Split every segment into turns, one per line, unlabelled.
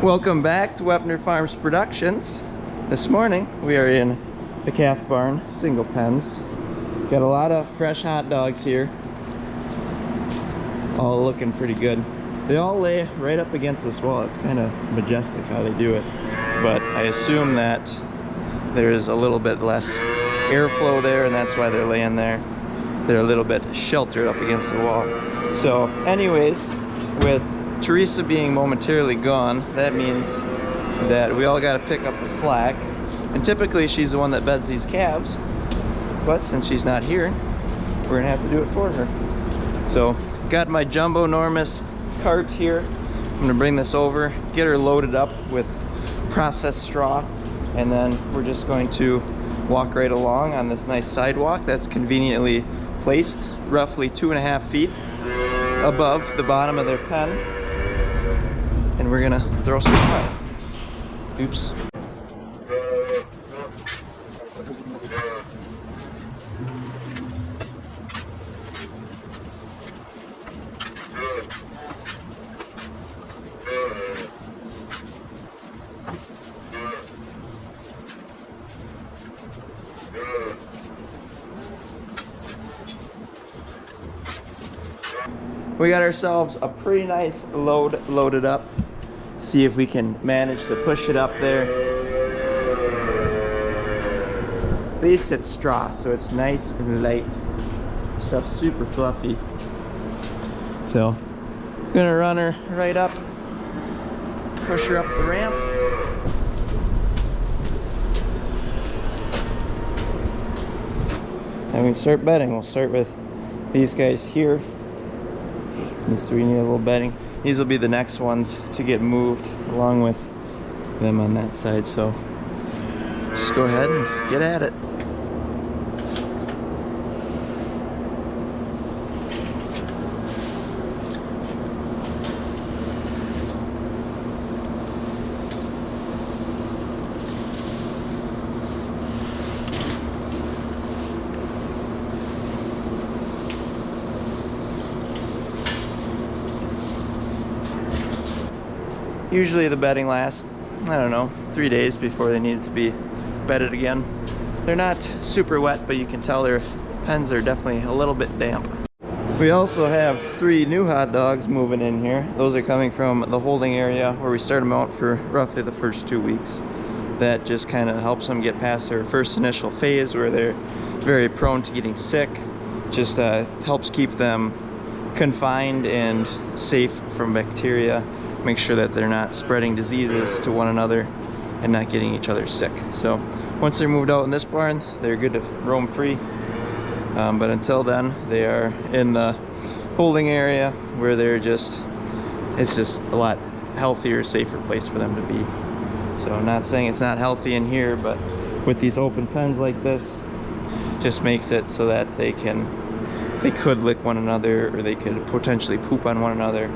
Welcome back to Wepner Farms Productions. This morning we are in the calf barn, single pens. Got a lot of fresh hot dogs here, all looking pretty good. They all lay right up against this wall. It's kind of majestic how they do it, but I assume that there's a little bit less airflow there, and that's why they're laying there. They're a little bit sheltered up against the wall. So anyways, with Teresa being momentarily gone, that means that we all got to pick up the slack. And typically she's the one that beds these calves, but since she's not here, we're gonna have to do it for her. So got my jumbo enormous cart here. I'm gonna bring this over, get her loaded up with processed straw, and then we're just going to walk right along on this nice sidewalk that's conveniently placed roughly 2.5 feet above the bottom of their pen. And we're gonna throw some away. Oops. We got ourselves a pretty nice load loaded up. See if we can manage to push it up there. At least it's straw, so it's nice and light. Stuff's super fluffy. So, gonna run her right up, push her up the ramp. And we start bedding. We'll start with these guys here. These three need a little bedding. These will be the next ones to get moved along with them on that side. So just go ahead and get at it. Usually the bedding lasts, I don't know, 3 days before they need to be bedded again. They're not super wet, but you can tell their pens are definitely a little bit damp. We also have 3 new hot dogs moving in here. Those are coming from the holding area where we start them out for roughly the first 2 weeks. That just kind of helps them get past their first initial phase where they're very prone to getting sick. Just helps keep them confined and safe from bacteria. Make sure that they're not spreading diseases to one another and not getting each other sick. So once they're moved out in this barn, they're good to roam free. But until then, they are in the holding area where it's just a lot healthier, safer place for them to be. So I'm not saying it's not healthy in here, but with these open pens like this, just makes it so that they could lick one another, or they could potentially poop on one another,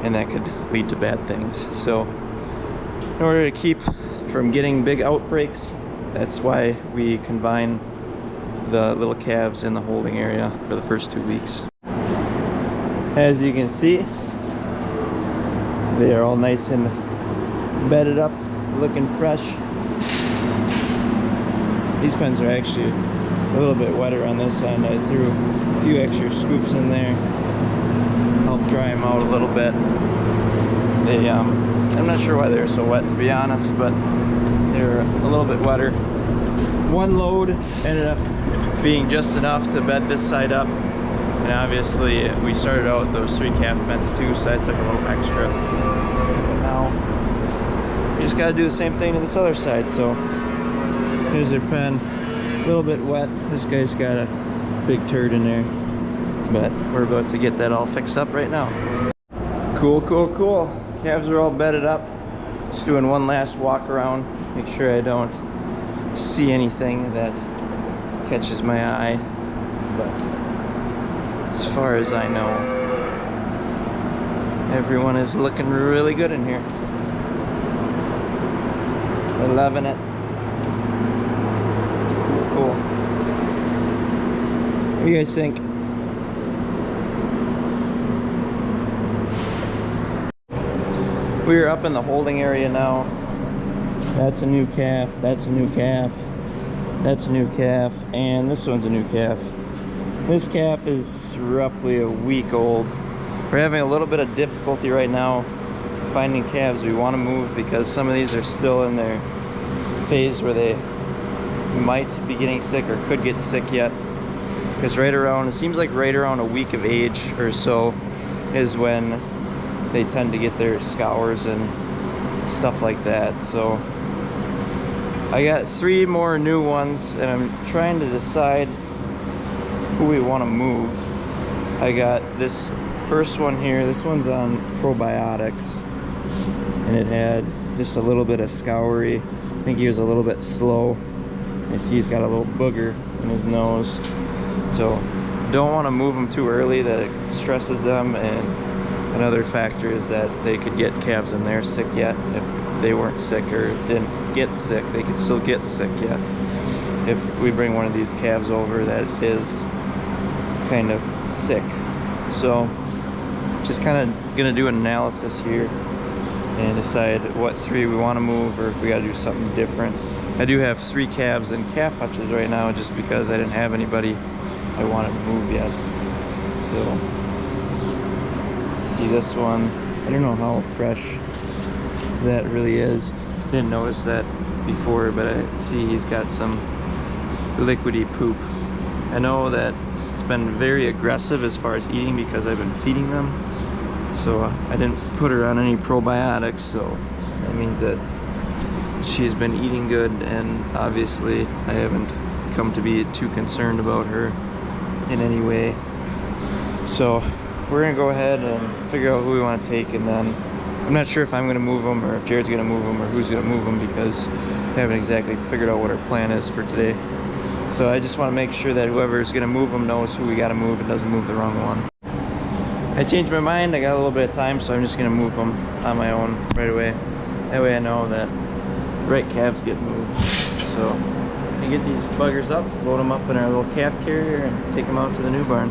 and that could lead to bad things. So in order to keep from getting big outbreaks, that's why we combine the little calves in the holding area for the first 2 weeks. As you can see, they are all nice and bedded up, looking fresh. These pens are actually a little bit wetter on this end. I threw a few extra scoops in there, help dry them out a little bit. I'm not sure why they're so wet, to be honest, but they're a little bit wetter. One load ended up being just enough to bed this side up, and obviously we started out with those 3 calf pens too, so I took a little extra. But now we just got to do the same thing to this other side. So here's their pen, a little bit wet. This guy's got a big turd in there, but we're about to get that all fixed up right now. Cool, cool, cool. Calves are all bedded up. Just doing one last walk around, make sure I don't see anything that catches my eye. But as far as I know, everyone is looking really good in here. They're loving it. Cool, cool. What do you guys think? We're up in the holding area now. That's a new calf, that's a new calf, that's a new calf, and this one's a new calf. This calf is roughly a week old. We're having a little bit of difficulty right now finding calves we want to move because some of these are still in their phase where they might be getting sick or could get sick yet. Because it seems like right around a week of age or so is when they tend to get their scours and stuff like that. So I got 3 more new ones and I'm trying to decide who we want to move. I got this first one here. This one's on probiotics and it had just a little bit of scoury. I think he was a little bit slow. I see he's got a little booger in his nose. So don't want to move them too early, that it stresses them, and another factor is that they could get calves in there sick yet. If they weren't sick or didn't get sick, they could still get sick yet. If we bring one of these calves over that is kind of sick. So just kind of gonna do an analysis here and decide what 3 we want to move or if we got to do something different. I do have 3 calves and calf hutches right now just because I didn't have anybody I wanted to move yet. So see this one, I don't know how fresh that really is. Didn't notice that before, but I see he's got some liquidy poop. I know that it's been very aggressive as far as eating because I've been feeding them. So I didn't put her on any probiotics, so that means that she's been eating good, and obviously I haven't come to be too concerned about her in any way. So we're gonna go ahead and figure out who we want to take, and then I'm not sure if I'm gonna move them or if Jared's gonna move them or who's gonna move them because I haven't exactly figured out what our plan is for today. So I just want to make sure that whoever's gonna move them knows who we gotta move and doesn't move the wrong one. I changed my mind, I got a little bit of time, so I'm just gonna move them on my own right away. That way I know that the right calves get moved. So I'm gonna get these buggers up, load them up in our little calf carrier, and take them out to the new barn.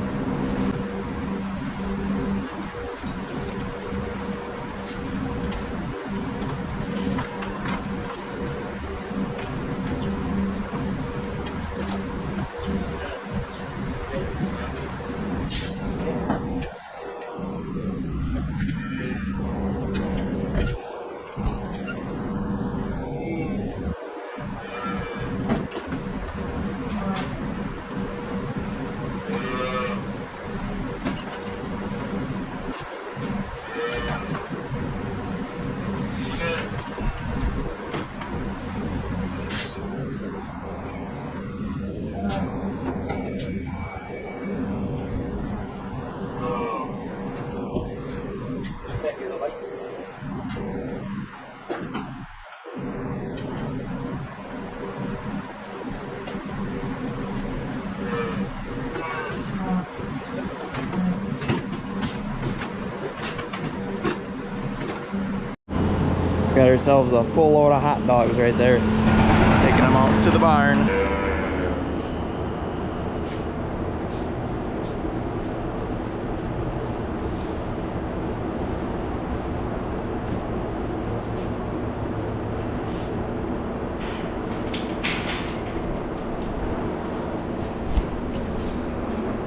Got ourselves a full load of hot dogs right there. Taking them out to the barn.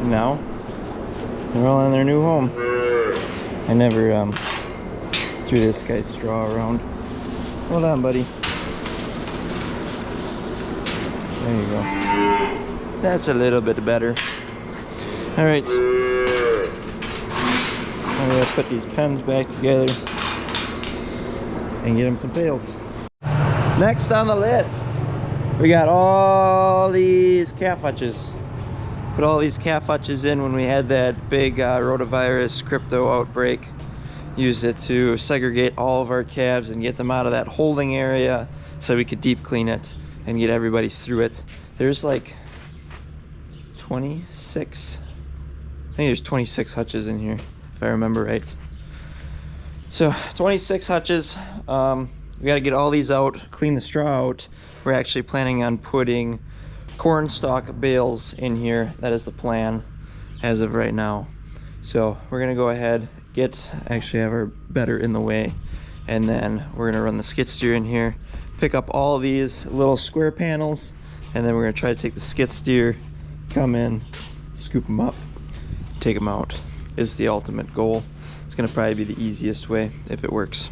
And now they're all in their new home. I never threw this guy's straw around. Hold on, buddy. There you go. That's a little bit better. All right. I'm gonna put these pens back together and get them some bales. Next on the list, we got all these calf hutches. Put all these calf hutches in when we had that big rotavirus crypto outbreak. Used it to segregate all of our calves and get them out of that holding area so we could deep clean it and get everybody through it. There's like 26, I think there's 26 hutches in here if I remember right. So 26 hutches. We got to get all these out, clean the straw out. We're actually planning on putting corn stalk bales in here. That is the plan as of right now. So we're gonna go ahead, actually have our bedder in the way, and then we're gonna run the skid steer in here, pick up all of these little square panels, and then we're gonna try to take the skid steer, come in, scoop them up, take them out. Is the ultimate goal. It's gonna probably be the easiest way if it works.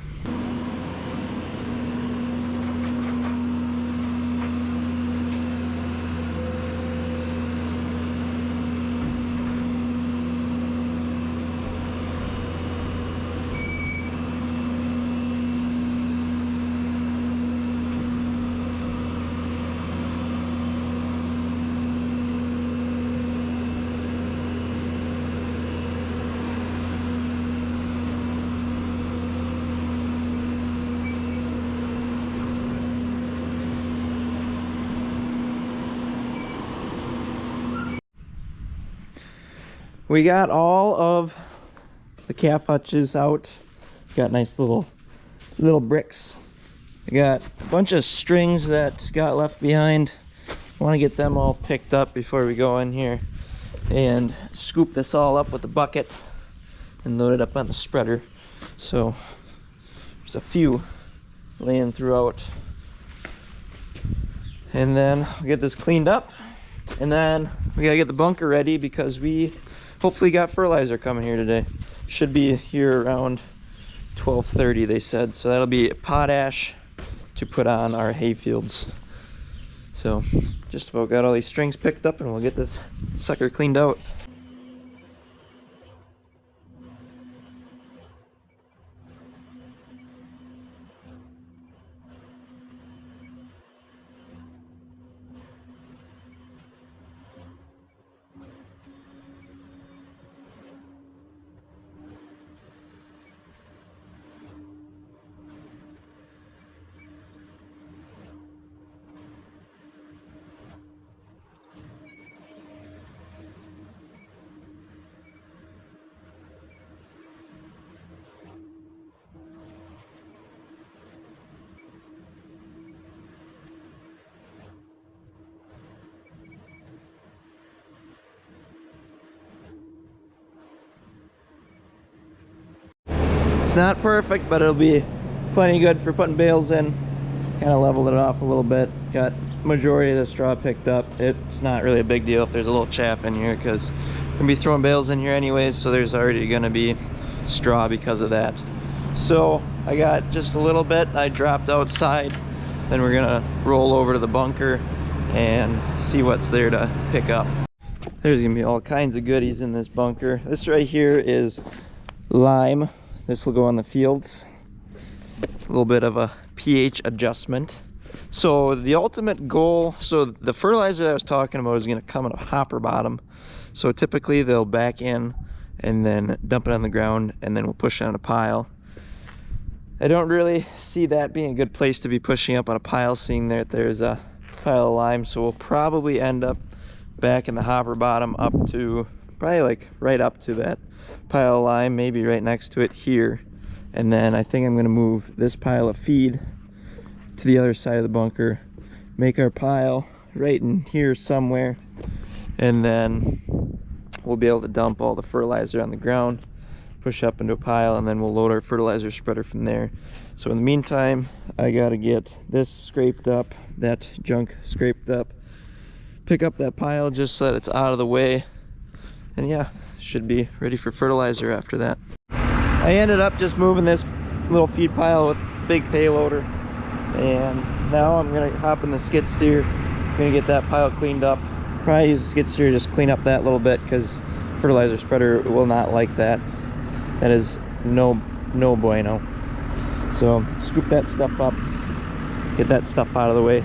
We got all of the calf hutches out. Got nice little bricks. I got a bunch of strings that got left behind. I want to get them all picked up before we go in here and scoop this all up with a bucket and load it up on the spreader. So there's a few laying throughout. And then we'll get this cleaned up, and then we gotta get the bunker ready because we hopefully got fertilizer coming here today. Should be here around 12:30, they said. So that'll be potash to put on our hay fields. So just about got all these strings picked up, and we'll get this sucker cleaned out. It's not perfect, but it'll be plenty good for putting bales in. Kind of leveled it off a little bit. Got majority of the straw picked up. It's not really a big deal if there's a little chaff in here, because we're gonna be throwing bales in here anyways, so there's already gonna be straw because of that. So I got just a little bit I dropped outside. Then we're gonna roll over to the bunker and see what's there to pick up. There's gonna be all kinds of goodies in this bunker. This right here is lime. This will go on the fields. A little bit of a pH adjustment. So the ultimate goal, so the fertilizer that I was talking about is gonna come in a hopper bottom. So typically they'll back in and then dump it on the ground, and then we'll push it on a pile. I don't really see that being a good place to be pushing up on a pile, seeing that there's a pile of lime. So we'll probably end up back in the hopper bottom up to, probably like right up to that pile of lime, maybe right next to it here. And then I think I'm gonna move this pile of feed to the other side of the bunker, make our pile right in here somewhere, and then we'll be able to dump all the fertilizer on the ground, push up into a pile, and then we'll load our fertilizer spreader from there. So in the meantime, I gotta get this scraped up, that junk scraped up, pick up that pile just so that it's out of the way, and yeah, should be ready for fertilizer after that. I ended up just moving this little feed pile with a big payloader, and now I'm gonna hop in the skid steer. I'm gonna get that pile cleaned up. Probably use the skid steer to just clean up that little bit, because fertilizer spreader will not like that. That is no bueno. So scoop that stuff up, get that stuff out of the way,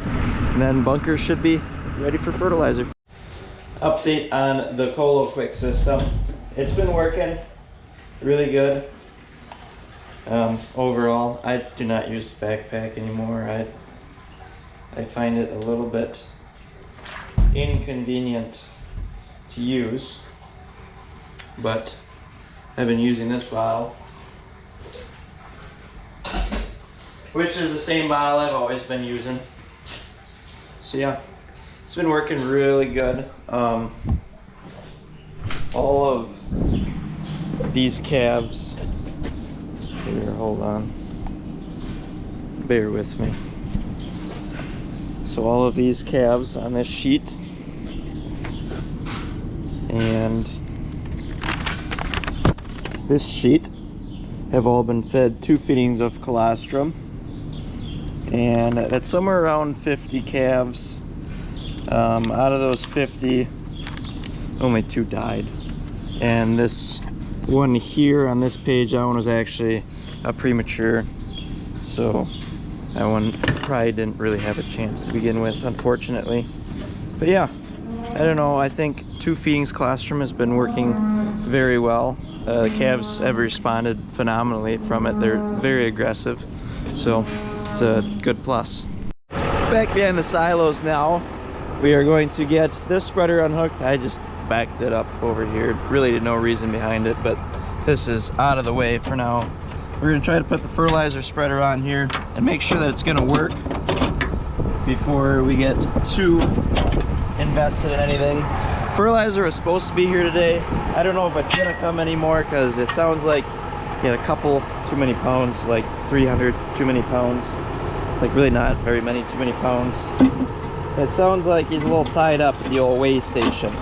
and then bunker should be ready for fertilizer. Update on the Colo Quick system. It's been working really good. Overall, I do not use the backpack anymore. I find it a little bit inconvenient to use, but I've been using this bottle, which is the same bottle I've always been using. So yeah, it's been working really good. All of these calves here, hold on, bear with me. So all of these calves on this sheet and this sheet have all been fed 2 feedings of colostrum, and that's somewhere around 50 calves. Out of those 50, only 2 died, and this one here on this page, that one was actually a premature, so that one probably didn't really have a chance to begin with, unfortunately. But yeah, I don't know, I think 2 feedings colostrum has been working very well. The calves have responded phenomenally from it. They're very aggressive, so it's a good plus. Back behind the silos now, we are going to get this spreader unhooked. I just backed it up over here. Really no reason behind it, but this is out of the way for now. We're going to try to put the fertilizer spreader on here and make sure that it's going to work before we get too invested in anything. Fertilizer was supposed to be here today. I don't know if it's gonna come anymore because it sounds like you had a couple too many pounds, like 300 too many pounds, like really not very many too many pounds. It sounds like he's a little tied up at the old weigh station,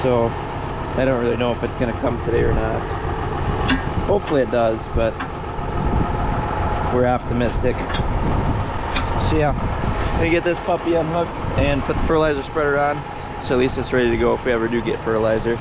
so I don't really know if it's gonna come today or not. Hopefully it does, but we're optimistic. So yeah, I'm gonna get this puppy unhooked and put the fertilizer spreader on, so at least it's ready to go if we ever do get fertilizer.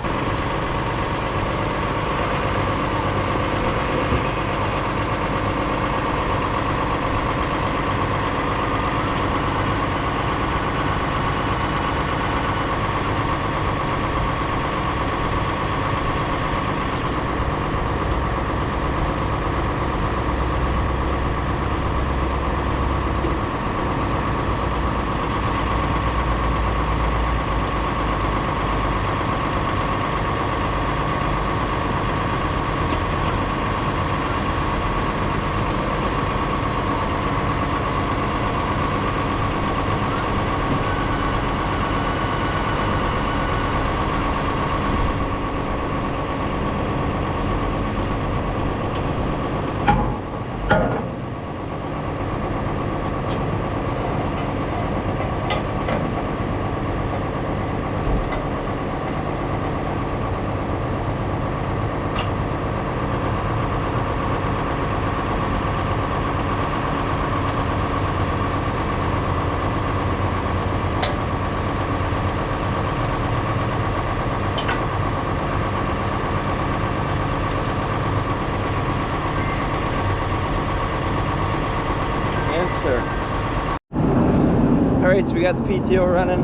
Alright, so we got the PTO running.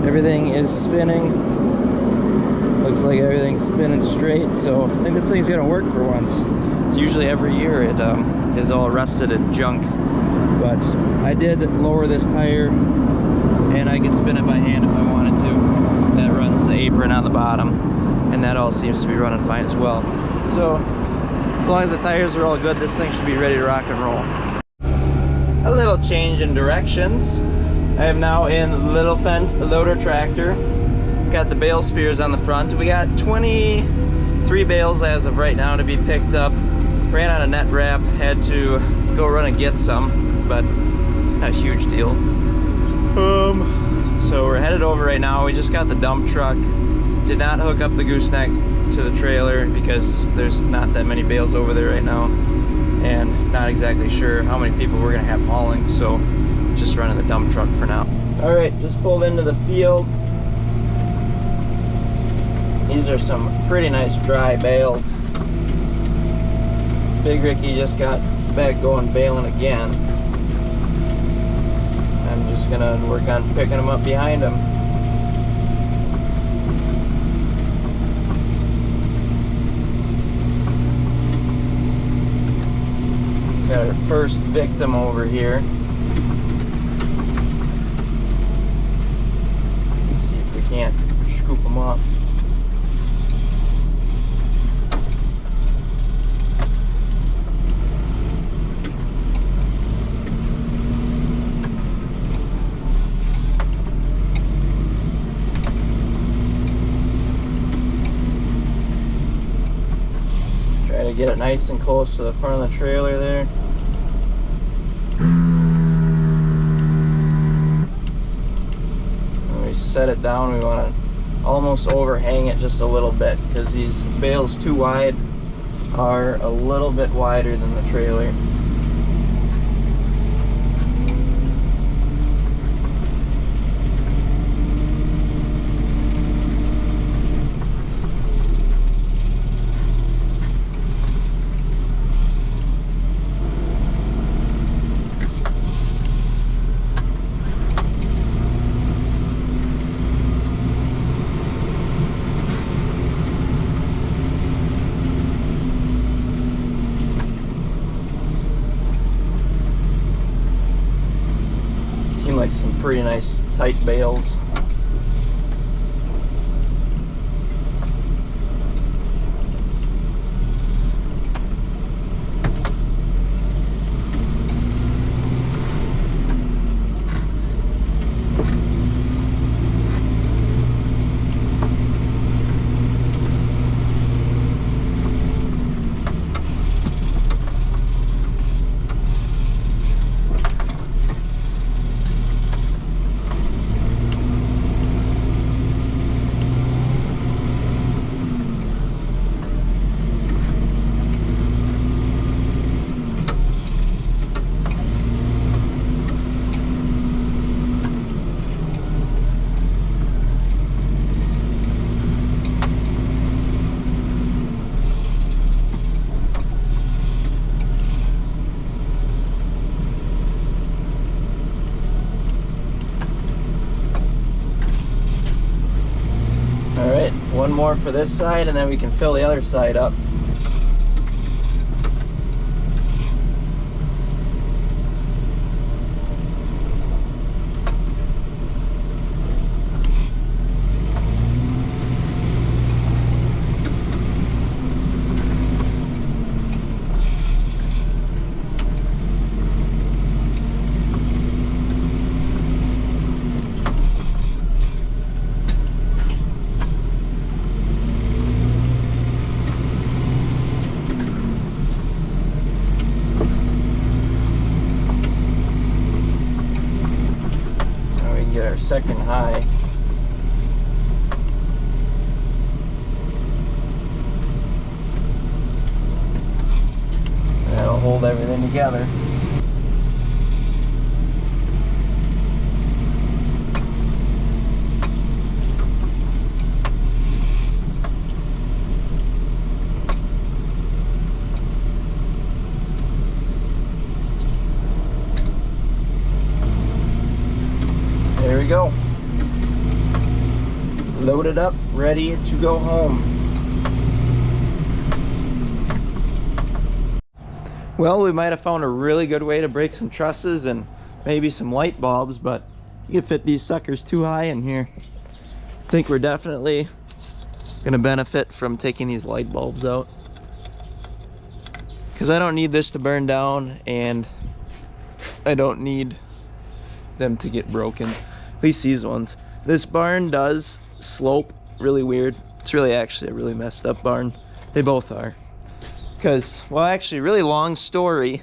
Everything is spinning. Looks like everything's spinning straight, so I think this thing's gonna work for once. It's usually every year it is all rusted and junk. But I did lower this tire, and I can spin it by hand if I wanted to. That runs the apron on the bottom, and that all seems to be running fine as well. So as long as the tires are all good, this thing should be ready to rock and roll. A little change in directions. I am now in Little Fent loader tractor. Got the bale spears on the front. We got 23 bales as of right now to be picked up. Ran out of net wrap, had to go run and get some, but not a huge deal. So we're headed over right now. We just got the dump truck. Did not hook up the gooseneck to the trailer because there's not that many bales over there right now, and not exactly sure how many people we're gonna have hauling, so just running the dump truck for now. All right, just pulled into the field. These are some pretty nice dry bales. Big Ricky just got back going baling again. I'm just gonna work on picking them up behind him. Got our first victim over here. Let's see if we can't scoop them up. Get it nice and close to the front of the trailer there. set it down, we want to almost overhang it just a little bit, because these bales too wide are a little bit wider than the trailer. Seem like some pretty nice tight bales. Alright, one more for this side and then we can fill the other side up. Get our second high. That'll hold everything together. There we go. Loaded up, ready to go home. Well, we might have found a really good way to break some trusses and maybe some light bulbs, but you can fit these suckers too high in here. I think we're definitely gonna benefit from taking these light bulbs out, because I don't need this to burn down and I don't need them to get broken. At least these ones. This barn does slope really weird. It's really actually a really messed up barn. They both are. Because, well, actually, really long story.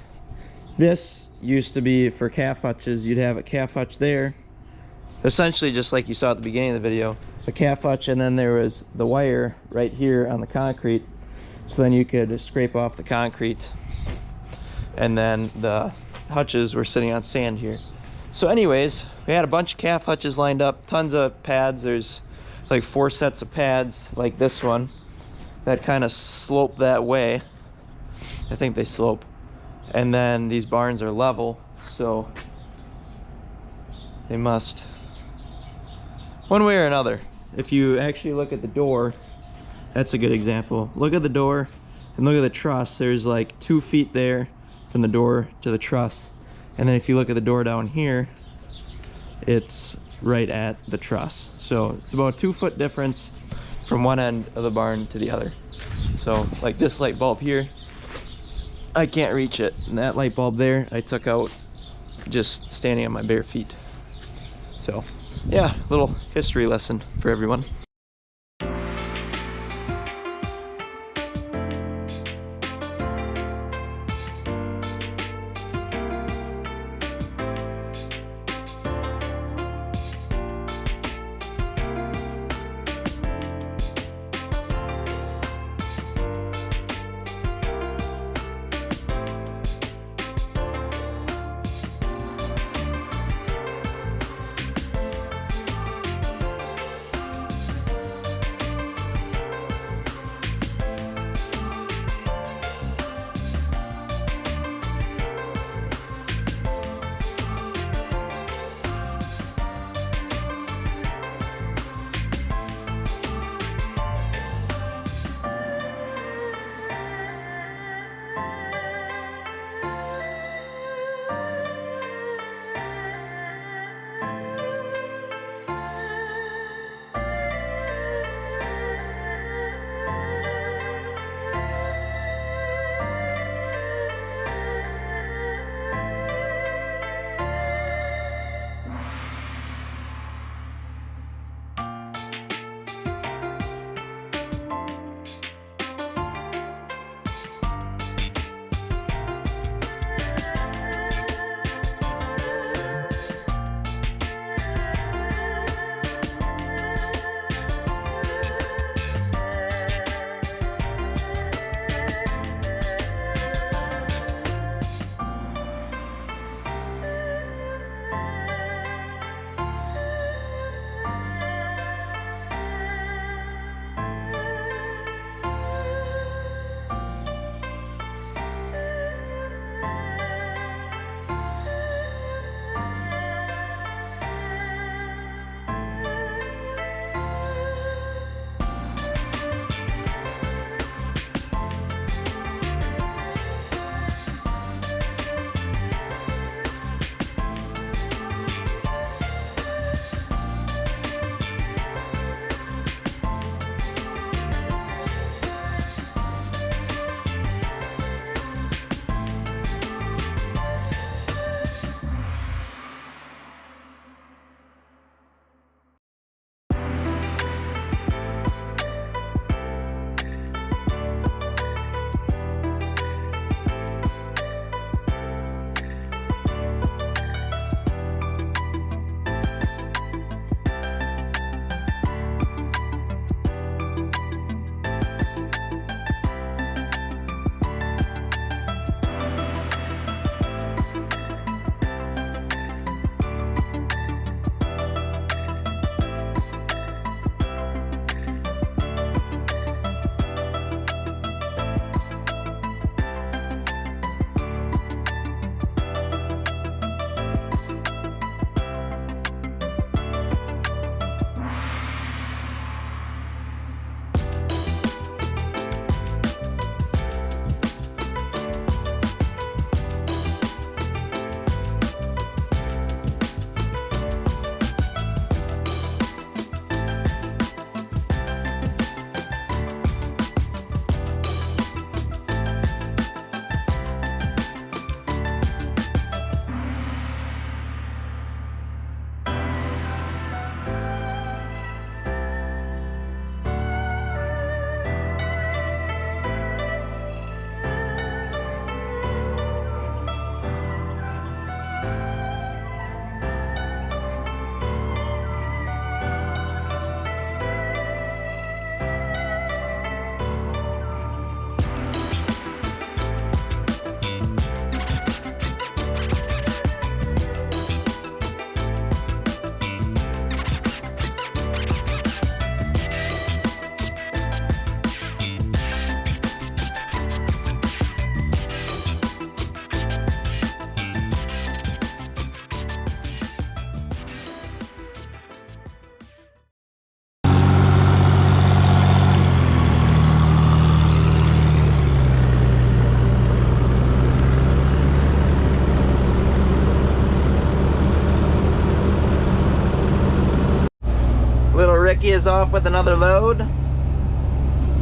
This used to be for calf hutches. You'd have a calf hutch there. Essentially just like you saw at the beginning of the video. A calf hutch, and then there was the wire right here on the concrete. So then you could scrape off the concrete. And then the hutches were sitting on sand here. So anyways, we had a bunch of calf hutches lined up, tons of pads. There's like 4 sets of pads like this one that kind of slope that way. I think they slope. And then these barns are level, so they must, one way or another. If you actually look at the door, that's a good example. Look at the door and look at the truss. There's like 2 feet there from the door to the truss. And then if you look at the door down here, it's right at the truss. So it's about a 2 foot difference from one end of the barn to the other. So like this light bulb here, I can't reach it. And that light bulb there, I took out just standing on my bare feet. So yeah, little history lesson for everyone. Ricky is off with another load.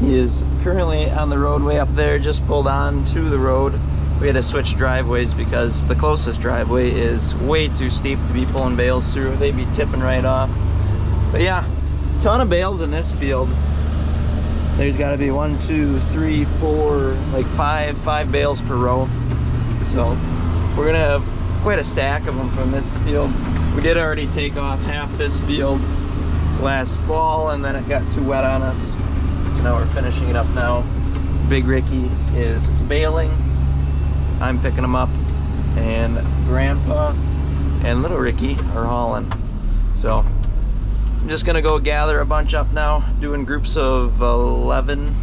He is currently on the roadway up there, just pulled on to the road. We had to switch driveways because the closest driveway is way too steep to be pulling bales through. They'd be tipping right off. But yeah, ton of bales in this field. There's got to be 1, 2, 3, 4, like five bales per row. So we're gonna have quite a stack of them from this field. We did already take off half this field last fall, and then it got too wet on us. So now we're finishing it up now. Big Ricky is baling. I'm picking him up, and Grandpa and little Ricky are hauling. So I'm just gonna go gather a bunch up now, doing groups of 11,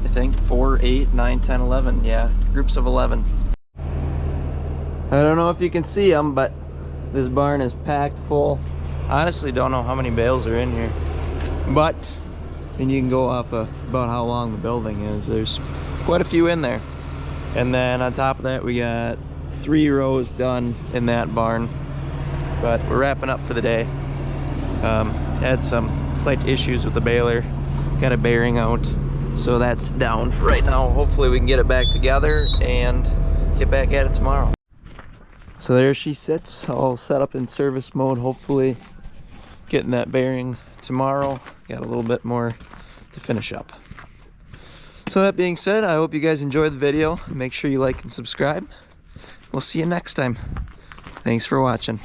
I think, 4, 8, 9, 10, 11. Yeah, groups of 11. I don't know if you can see them, but this barn is packed full. Honestly, don't know how many bales are in here, but and you can go off about how long the building is. There's quite a few in there. And then on top of that, we got 3 rows done in that barn. But we're wrapping up for the day. Had some slight issues with the baler. Got a bearing out, so that's down for right now. Hopefully we can get it back together and get back at it tomorrow. So there she sits, all set up in service mode. Hopefully getting that bearing tomorrow. Got a little bit more to finish up. So that being said, I hope you guys enjoyed the video. Make sure you like and subscribe. We'll see you next time. Thanks for watching.